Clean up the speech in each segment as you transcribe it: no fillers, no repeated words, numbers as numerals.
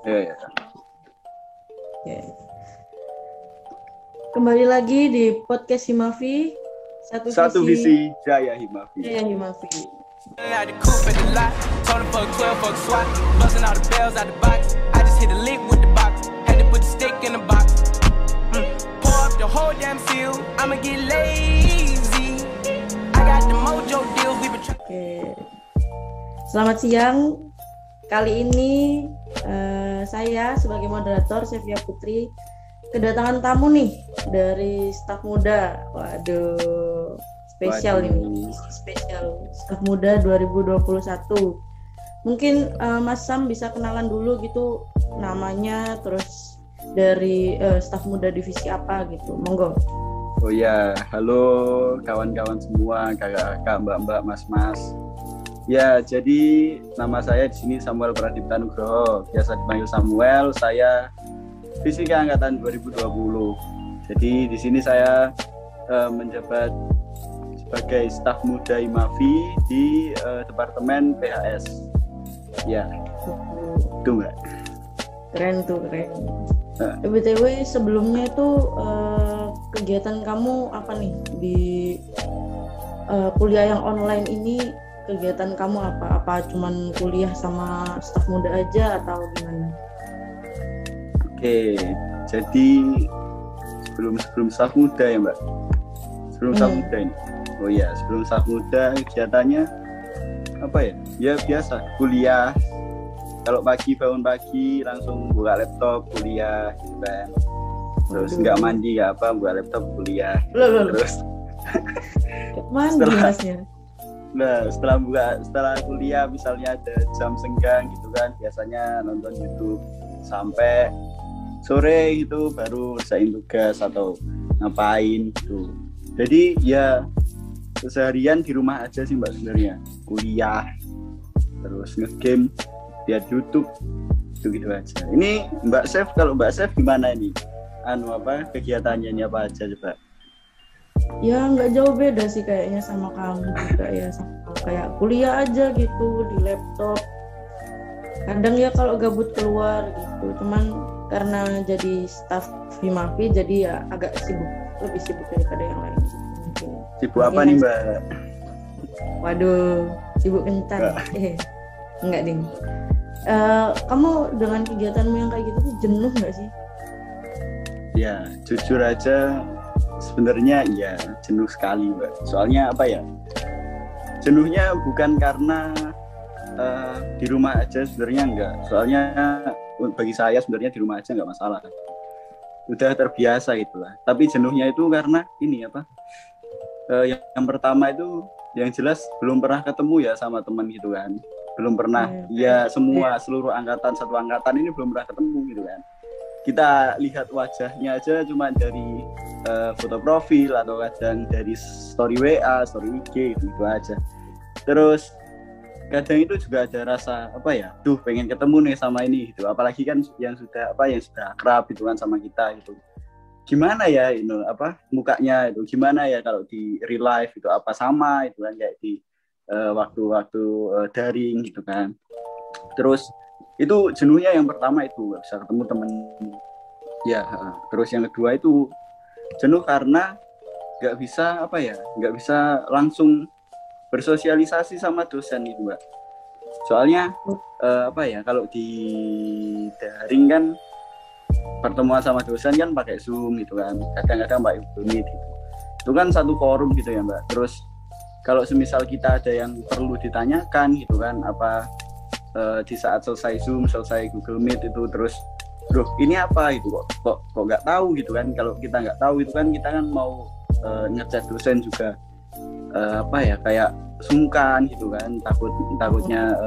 Ya. Oke. Kembali lagi di podcast Himafi. Satu visi Jaya Himafi. Jaya Himafi. Out the coupe at the lot, told him fuck 12, fuck SWAT, busting all the bells out the box. I just hit a lick with the box, had to put the stick in the box. Pour up the whole damn seal, I'ma get lazy. I got the mojo deals, we been trying. Oke. Selamat siang. Kali ini saya sebagai moderator Sevia Putri kedatangan tamu nih dari staf muda. Waduh. Spesial ini, spesial staf muda 2021. Mungkin Mas Sam bisa kenalan dulu gitu namanya, terus dari staf muda divisi apa gitu, monggo. Oh ya, halo kawan-kawan semua, kakak-kakak, mbak-mbak, mas-mas. Ya, jadi nama saya di sini Samuel Pradipta Nugroho, biasa dipanggil Samuel. Saya Fisika angkatan 2020. Jadi di sini saya menjabat sebagai staf muda Himafi di Departemen PHS. Ya, itu Mbak. Keren. BTW sebelumnya itu kegiatan kamu apa nih di kuliah yang online ini? Kegiatan kamu apa? Apa cuman kuliah sama staf muda aja atau gimana? Oke, jadi sebelum staf muda ya Mbak. Sebelum staf muda ini. Oh iya, sebelum staf muda kegiatannya apa ya? Ya biasa, kuliah. Kalau pagi bangun pagi langsung buka laptop kuliah gitu kan. Terus nggak mandi nggak apa, buka laptop kuliah. Terus mandi masnya. Nah, setelah kuliah misalnya ada jam senggang gitu kan, biasanya nonton YouTube sampai sore gitu baru selesai tugas atau ngapain gitu. Jadi ya seharian di rumah aja sih Mbak sebenarnya, kuliah terus nge-game, lihat YouTube gitu aja. Ini Mbak Chef, kalau Mbak Chef gimana ini? Kegiatannya ini apa aja coba? Ya nggak jauh beda sih kayaknya sama kamu juga ya, sama kayak kuliah aja gitu di laptop. Kadang ya kalau gabut keluar gitu, cuman karena jadi staf Himafi jadi ya agak lebih sibuk daripada yang lain gitu. Mungkin. Sibuk apa nih Mbak? Waduh, sibuk kencan. Enggak ding. Kamu dengan kegiatanmu yang kayak gitu tuh jenuh nggak sih? Ya jujur aja sebenarnya ya jenuh sekali Mbak. Soalnya apa ya? Jenuhnya bukan karena di rumah aja sebenarnya enggak. Soalnya bagi saya sebenarnya di rumah aja enggak masalah. Udah terbiasa gitulah. Tapi jenuhnya itu karena ini yang pertama itu yang jelas belum pernah ketemu ya sama teman gitu kan. Belum pernah. Ya semua seluruh angkatan, satu angkatan ini belum pernah ketemu gitu kan. Kita lihat wajahnya aja cuma dari foto profil atau kadang dari story WA, story IG gitu aja. Terus kadang itu juga ada rasa pengen ketemu nih sama ini gitu. Apalagi kan yang sudah akrab gitu kan sama kita gitu. Gimana ya mukanya itu gimana ya kalau di real life itu apa sama itu kan kayak di waktu-waktu daring gitu kan. Terus itu jenuhnya yang pertama itu nggak bisa ketemu temen ya. Terus yang kedua itu jenuh karena nggak bisa langsung bersosialisasi sama dosen itu Mbak. Soalnya kalau di daring kan pertemuan sama dosen kan pakai Zoom gitu kan, kadang-kadang pakai Google Meet gitu. Itu kan satu forum gitu ya Mbak. Terus kalau semisal kita ada yang perlu ditanyakan gitu kan di saat selesai Zoom, selesai Google Meet itu terus ini apa itu kok nggak tahu gitu kan. Kalau kita nggak tahu itu kan kita kan mau ngechat dosen juga kayak sungkan gitu kan, takutnya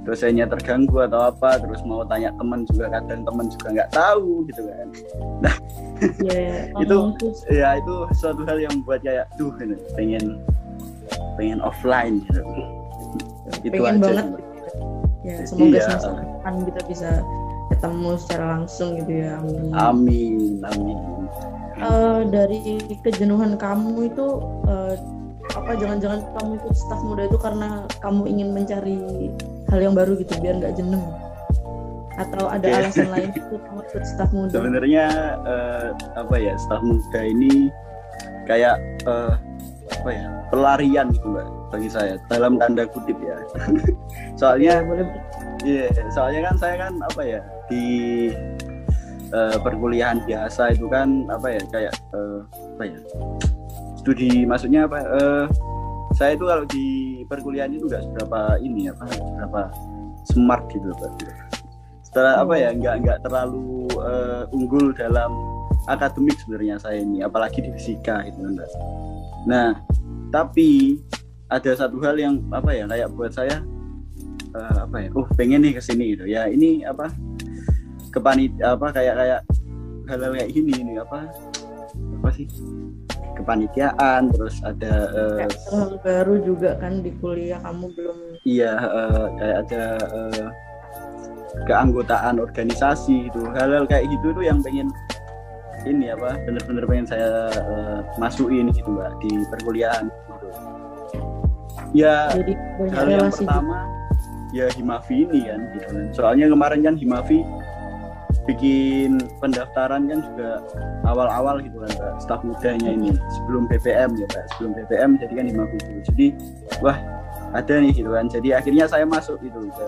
dosennya terganggu atau apa, terus mau tanya teman juga kadang teman juga nggak tahu gitu kan. Nah itu suatu hal yang membuat kayak pengen offline gitu. Itu pengen aja banget sih. Ya semoga semester depan kita bisa ketemu secara langsung gitu ya. Amin. Dari kejenuhan kamu itu jangan-jangan kamu ikut staf muda itu karena kamu ingin mencari hal yang baru gitu biar nggak jenuh? atau ada alasan lain itu kamu ikut staf muda? Sebenarnya staf muda ini kayak pelarian gitu Mbak bagi saya, dalam tanda kutip ya. Soalnya soalnya kan saya kan di perkuliahan biasa itu kan studi, maksudnya saya itu kalau di perkuliahan itu nggak seberapa smart gitu Pak. Setelah nggak terlalu unggul dalam akademik sebenarnya saya ini, apalagi di fisika gitu Mbak. Nah, tapi ada satu hal yang kayak buat saya pengen nih kesini gitu ya. Ini kayak hal-hal kayak gini sih, kepanitiaan, terus ada hal baru juga kan di kuliah kamu belum. Iya, kayak ada keanggotaan organisasi gitu, hal-hal kayak gitu tuh yang pengen bener-bener pengen saya masukin gitu Mbak di perkuliahan gitu. Ya, jadi hal yang pertama ya Himavi ini kan gitu. Soalnya kemarin kan Himavi bikin pendaftaran kan juga awal-awal gitu kan Mbak, staf mudanya ini sebelum BPM ya Mbak, sebelum BPM jadi kan Himavi dulu. Jadi wah ada nih gitu kan. Jadi akhirnya saya masuk gitu ke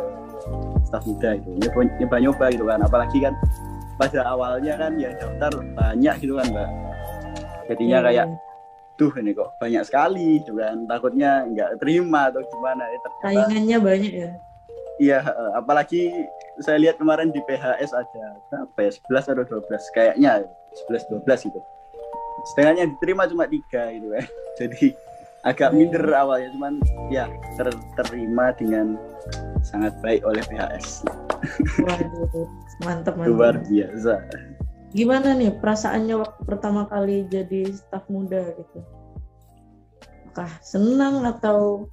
staf muda itu, nyoba-nyoba gitu kan. Apalagi kan pada awalnya kan yang daftar banyak gitu kan Mbak. Jadinya kayak ini kok banyak sekali gitu kan. Takutnya nggak terima atau gimana. Saingannya banyak ya. Iya, apalagi saya lihat kemarin di PHS ada 11 atau 12 kayaknya, 11-12 gitu. Setengahnya diterima cuma 3 gitu kan. Jadi agak minder awalnya, cuman ya terima dengan sangat baik oleh PHS. Waduh, mantap. Luar biasa. Gimana nih perasaannya waktu pertama kali jadi staf muda gitu? Apakah senang atau?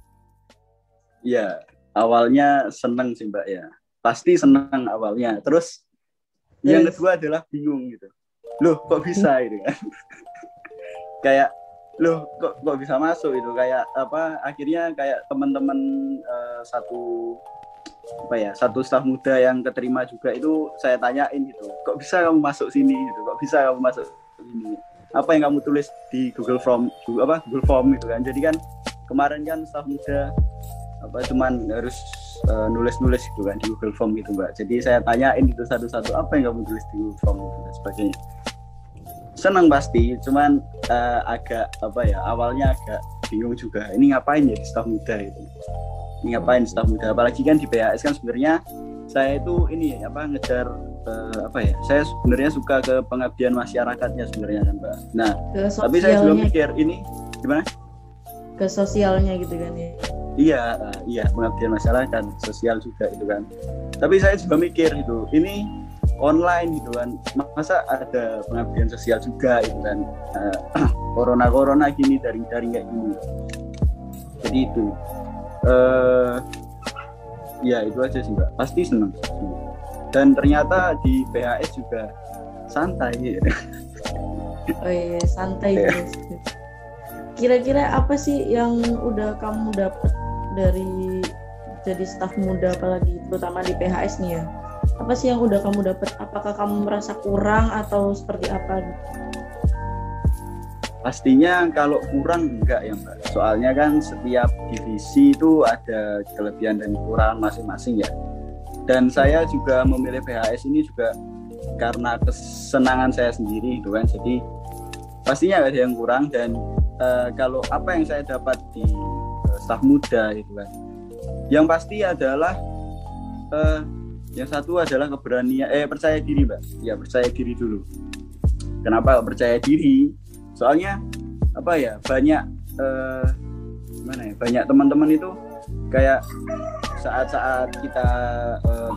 Ya, awalnya senang sih Mbak ya. Pasti senang awalnya. Terus yang kedua adalah bingung gitu. Loh kok bisa gitu kan? Kayak loh kok bisa masuk itu, kayak akhirnya kayak teman-teman satu staf muda yang keterima juga itu saya tanyain gitu, kok bisa kamu masuk sini gitu, kok bisa kamu masuk sini, apa yang kamu tulis di Google Form gitu kan. Jadi kan kemarin kan staf muda cuman harus nulis gitu kan di Google Form gitu Mbak. Jadi saya tanyain itu satu-satu, apa yang kamu tulis di Google Form gitu, dan sebagainya. Senang pasti, cuman agak awalnya agak bingung juga, ini ngapain ya di staf muda itu, ini ngapain staf muda. Apalagi kan di PHS kan sebenarnya saya itu ini ngejar saya sebenarnya suka ke pengabdian masyarakatnya sebenarnya kan Mbak. Nah tapi saya juga mikir ini gimana, ke sosialnya gitu kan ya. Iya pengabdian masyarakat, sosial juga itu kan. Tapi saya juga mikir itu, ini online gitu kan, masa ada pengabdian sosial juga gitu kan. Corona gini, daring kayak gini. Jadi itu ya itu aja sih Mbak, pasti senang. Dan ternyata di PHS juga santai gitu. Oh iya, santai guys. Kira-kira apa sih yang udah kamu dapat dari jadi staf muda, apalagi terutama di PHS nih ya? Apa sih yang udah kamu dapat? Apakah kamu merasa kurang atau seperti apa? Pastinya kalau kurang enggak ya Mbak. Soalnya kan setiap divisi itu ada kelebihan dan kekurangan masing-masing ya. Dan saya juga memilih PHS ini juga karena kesenangan saya sendiri gitu kan. Jadi pastinya ada yang kurang, dan kalau apa yang saya dapat di staf muda gitu kan, yang pasti adalah yang satu adalah keberanian, percaya diri Mbak. Ya percaya diri dulu. Kenapa percaya diri? Soalnya banyak banyak teman-teman itu kayak saat kita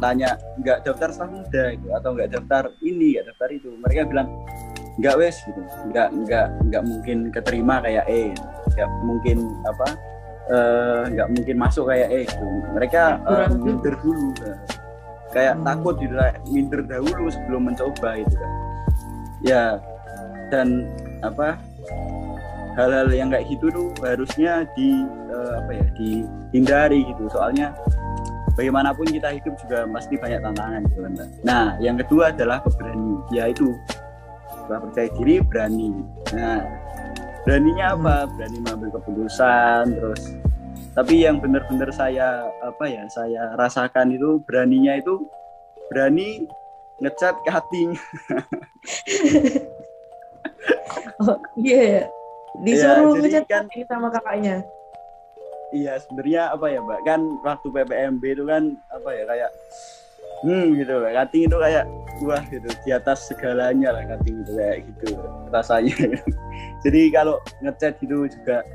tanya nggak daftar staf muda gitu, atau nggak daftar ini, nggak daftar itu, mereka bilang nggak wes gitu, nggak mungkin keterima kayak nggak mungkin nggak mungkin masuk kayak gitu. Mereka minder dulu, kayak takut gitu, minder dahulu sebelum mencoba gitu kan ya. Dan hal-hal yang kayak gitu tuh harusnya dihindari gitu. Soalnya bagaimanapun kita hidup juga pasti banyak tantangan gitu kan. Nah, yang kedua adalah keberanian, yaitu percaya diri, berani. Nah, beraninya apa? Berani mengambil keputusan, terus tapi yang benar-benar saya rasakan itu beraninya itu berani ngecat cutting. Oh iya, disuruh ya, ngecat kan, sama kakaknya. Iya, sebenarnya apa ya Mbak, kan waktu PPMB itu kan apa ya kayak gitu, cutting itu kayak wah gitu, di atas segalanya lah cutting itu kayak gitu rasanya. Jadi kalau ngecat itu juga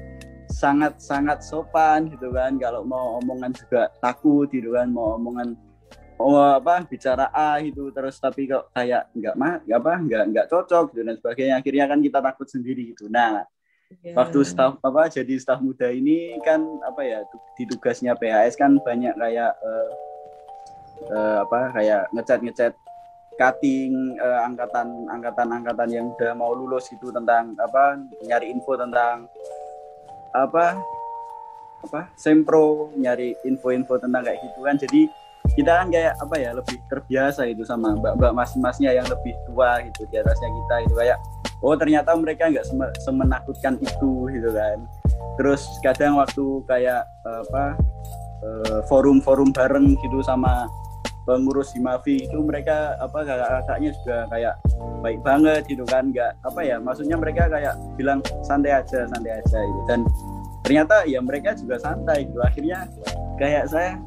sangat sopan gitu kan, kalau mau omongan juga takut gitu kan, mau omongan bicara A gitu terus tapi kok kayak nggak cocok gitu dan sebagainya, akhirnya kan kita takut sendiri gitu. Nah, waktu jadi staf muda ini kan di tugasnya PHS kan banyak kayak kayak ngecat cutting angkatan yang udah mau lulus gitu, tentang nyari info tentang sempro, nyari info-info tentang kayak gitu kan. Jadi kita kan kayak lebih terbiasa itu sama mbak mas-masnya yang lebih tua gitu di atasnya kita, itu kayak oh ternyata mereka nggak semenakutkan itu gitu kan. Terus kadang waktu kayak forum bareng gitu sama pengurus Himavi itu, mereka kakak-kakaknya juga kayak baik banget gitu kan, nggak maksudnya mereka kayak bilang santai aja gitu, dan ternyata ya mereka juga santai gitu. Akhirnya kayak saya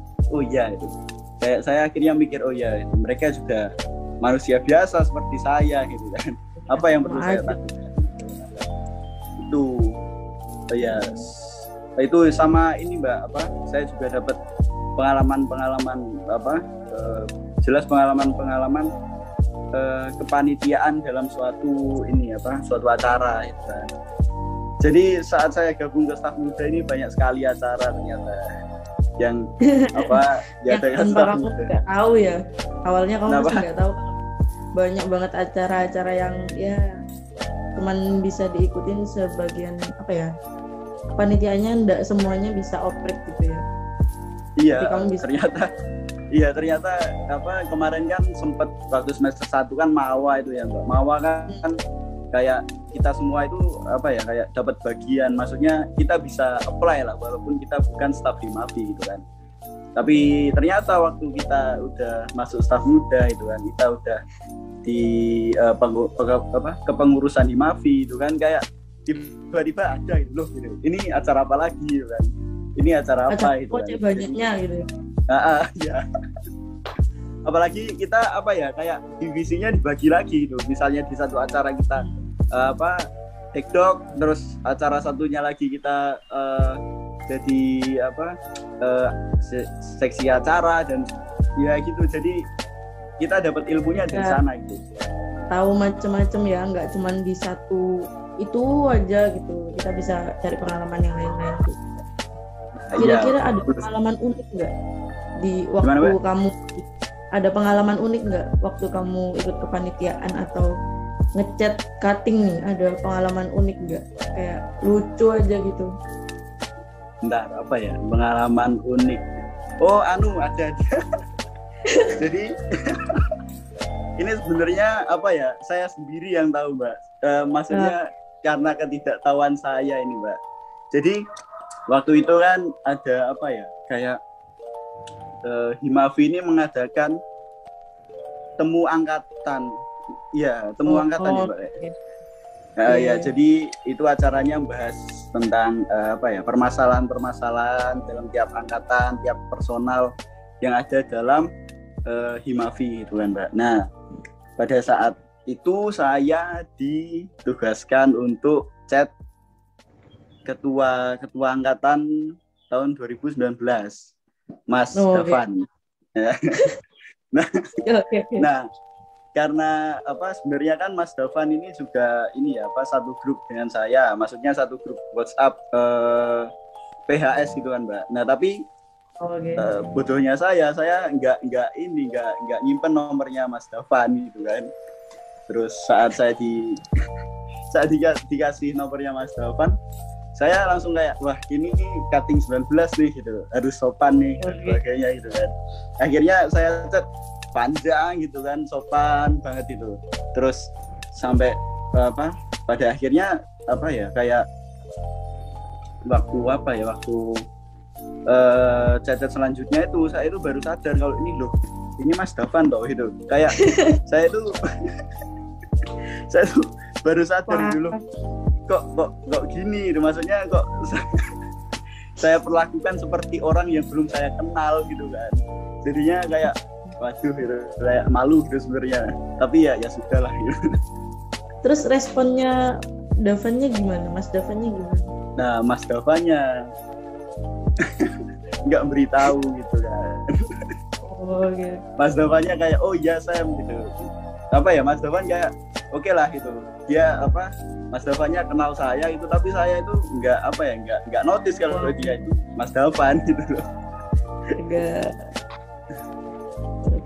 kayak saya akhirnya mikir mereka juga manusia biasa seperti saya gitu kan, apa yang perlu saya takutkan itu. Itu sama ini Mbak, saya juga dapat pengalaman jelas pengalaman kepanitiaan dalam suatu acara gitu kan. Jadi saat saya gabung ke staf muda ini banyak sekali acara ternyata yang ya tanpa kamu nggak tahu ya, awalnya kamu masih nggak tahu banyak banget acara-acara yang ya cuman bisa diikutin sebagian panitianya, nggak semuanya bisa oprek gitu ya. Iya, ternyata kemarin kan sempat waktu semester 1 kan Mawa itu ya Mbak. Mawa kan kayak kita semua itu kayak dapat bagian, maksudnya kita bisa apply lah walaupun kita bukan staf Himavi gitu kan. Tapi ternyata waktu kita udah masuk staf muda itu kan, kita udah di kepengurusan Himavi itu kan, kayak tiba-tiba ada gitu loh gitu. Ini acara apa lagi gitu kan. Ini acara apa itu kan. Banyaknya gitu. Ya. Apalagi kita kayak divisinya dibagi lagi gitu. Misalnya di satu acara kita tekdok, terus acara satunya lagi kita jadi seksi acara dan ya gitu. Jadi kita dapat ilmunya dari sana gitu. Tahu macam-macam ya, nggak cuma di satu itu aja gitu. Kita bisa cari pengalaman yang lain-lain gitu. Kira-kira ada pengalaman unik nggak di waktu kamu? Ada pengalaman unik nggak waktu kamu ikut kepanitiaan atau ngecat cutting nih? Ada pengalaman unik nggak? Kayak lucu aja gitu. Bentar, pengalaman unik. Oh, ada. Jadi ini sebenarnya saya sendiri yang tahu Mbak. Maksudnya karena ketidaktahuan saya ini Mbak. Jadi waktu itu kan ada kayak Himavi ini mengadakan temu angkatan. Iya, temu angkatan ya Mbak. Ya, jadi itu acaranya membahas tentang permasalahan-permasalahan dalam tiap angkatan, tiap personal yang ada dalam Himavi itu kan Mbak. Nah, pada saat itu saya ditugaskan untuk chat ketua angkatan tahun 2019, Mas Davan. Nah, karena sebenarnya kan Mas Davan ini juga satu grup dengan saya, maksudnya satu grup WhatsApp PHS gitu kan Mbak. Nah tapi bodohnya saya nggak nyimpen nomornya Mas Davan gitu kan. Terus saat saya dikasih nomornya Mas Davan, saya langsung kayak wah ini cutting 19 nih gitu, harus sopan nih dan sebagainya gitu kan. Akhirnya saya chat panjang gitu kan, sopan banget itu. Terus sampai pada akhirnya kayak waktu chat selanjutnya itu saya itu baru sadar kalau ini Mas Davan toh itu. Kayak saya itu baru sadar dulu kok gini, maksudnya kok saya perlakukan seperti orang yang belum saya kenal gitu kan. Jadinya kayak waduh gitu, kayak malu gitu sebenarnya. Tapi ya sudahlah gitu. Terus responnya Davannya gimana? Mas Davannya gimana? Nah, Mas Davannya nggak beritahu gitu kan. Oh gitu. Mas Davannya kayak oh iya Sam gitu. Mas Davan kayak oke lah gitu. Dia Mas Davannya kenal saya itu, tapi saya itu nggak notice kalau dia itu Mas Davan gitu loh. Enggak.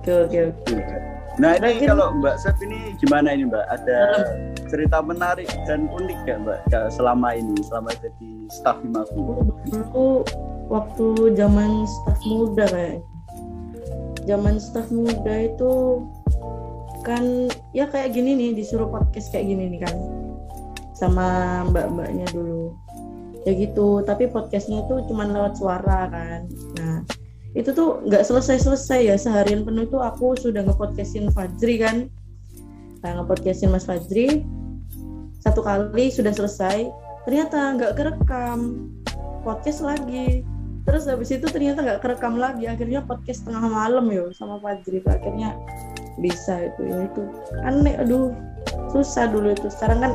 Oke. Nah ini kalau Mbak Sep ini gimana ini Mbak? Ada cerita menarik dan unik nggak Mbak selama jadi staf Himafi? Dulu waktu zaman staf muda zaman staf muda itu kan ya kayak gini nih, disuruh podcast kayak gini nih kan sama mbak-mbaknya dulu ya gitu, tapi podcastnya itu cuma lewat suara kan. Nah itu tuh nggak selesai ya, seharian penuh tuh aku sudah ngepodcastin Fajri kan. Nah, ngepodcastin Mas Fajri satu kali sudah selesai, ternyata nggak kerekam, podcast lagi. Terus habis itu ternyata nggak kerekam lagi, akhirnya podcast tengah malam sama Fajri. Akhirnya bisa itu aneh, susah dulu itu. Sekarang kan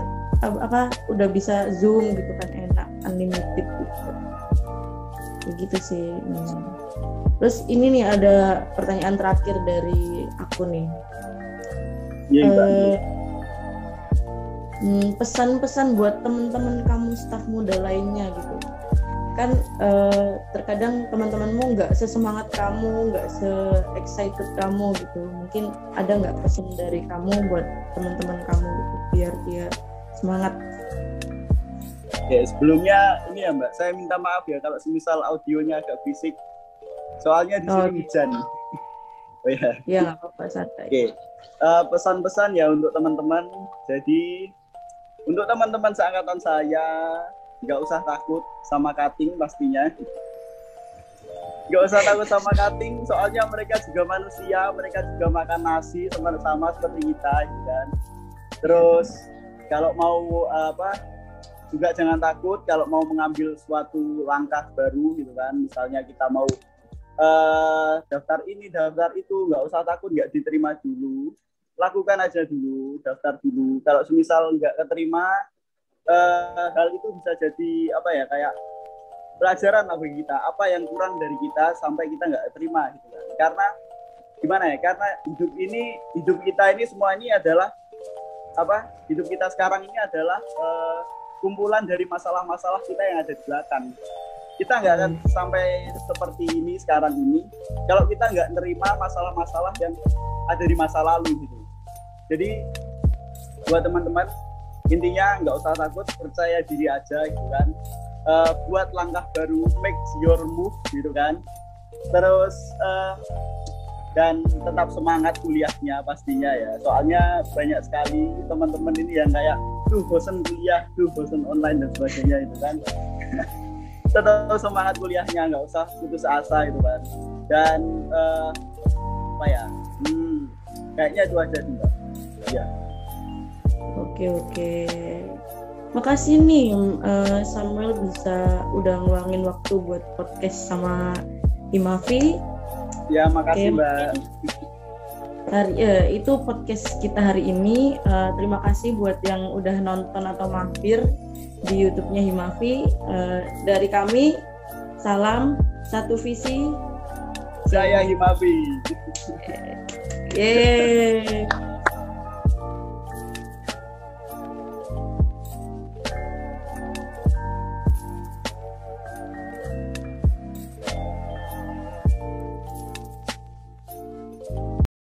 udah bisa Zoom gitu kan, enak, unlimited gitu. Begitu sih. Terus ini nih ada pertanyaan terakhir dari aku nih. Pesan-pesan buat teman-teman kamu staf muda lainnya gitu. Kan terkadang teman-temanmu nggak sesemangat kamu, nggak se-excited kamu gitu. Mungkin ada nggak pesan dari kamu buat teman-teman kamu gitu, biar dia semangat. Ya sebelumnya ini ya Mbak, saya minta maaf ya kalau semisal audionya agak berisik. Soalnya di sini hujan. Oh ya. Iya nggak apa-apa, santai. Oke. Pesan-pesan ya untuk teman-teman. Jadi untuk teman-teman seangkatan saya, nggak usah takut sama cutting pastinya. Nggak usah takut sama cutting, soalnya mereka juga manusia, mereka juga makan nasi sama-sama seperti kita, gitu kan. Terus kalau mau juga jangan takut kalau mau mengambil suatu langkah baru gitu kan. Misalnya kita mau daftar ini, daftar itu, nggak usah takut nggak diterima dulu. Lakukan aja dulu, daftar dulu. Kalau semisal nggak keterima, hal itu bisa jadi kayak pelajaran lah bagi kita. Apa yang kurang dari kita sampai kita nggak terima gitu kan. Karena gimana ya? Karena hidup kita ini semua ini adalah hidup kita sekarang ini adalah kumpulan dari masalah-masalah kita yang ada di belakang. Kita nggak akan sampai seperti ini sekarang ini kalau kita nggak nerima masalah-masalah yang ada di masa lalu gitu. Jadi buat teman-teman, intinya nggak usah takut, percaya diri aja gitu kan. Buat langkah baru, make your move gitu kan. Terus dan tetap semangat kuliahnya pastinya ya. Soalnya banyak sekali teman-teman ini yang kayak bosen kuliah, bosen online dan sebagainya itu kan. Tetap semangat kuliahnya, nggak usah putus asa gitu kan. Dan kayaknya itu aja sih Mbak. Ya. Oke. Makasih nih Samuel udah ngeluangin waktu buat podcast sama Himafi. Ya, makasih Mbak. Itu podcast kita hari ini. Terima kasih buat yang udah nonton atau mampir di YouTube-nya Himafi. Dari kami, salam, satu visi. Saya Himafi. Yeay.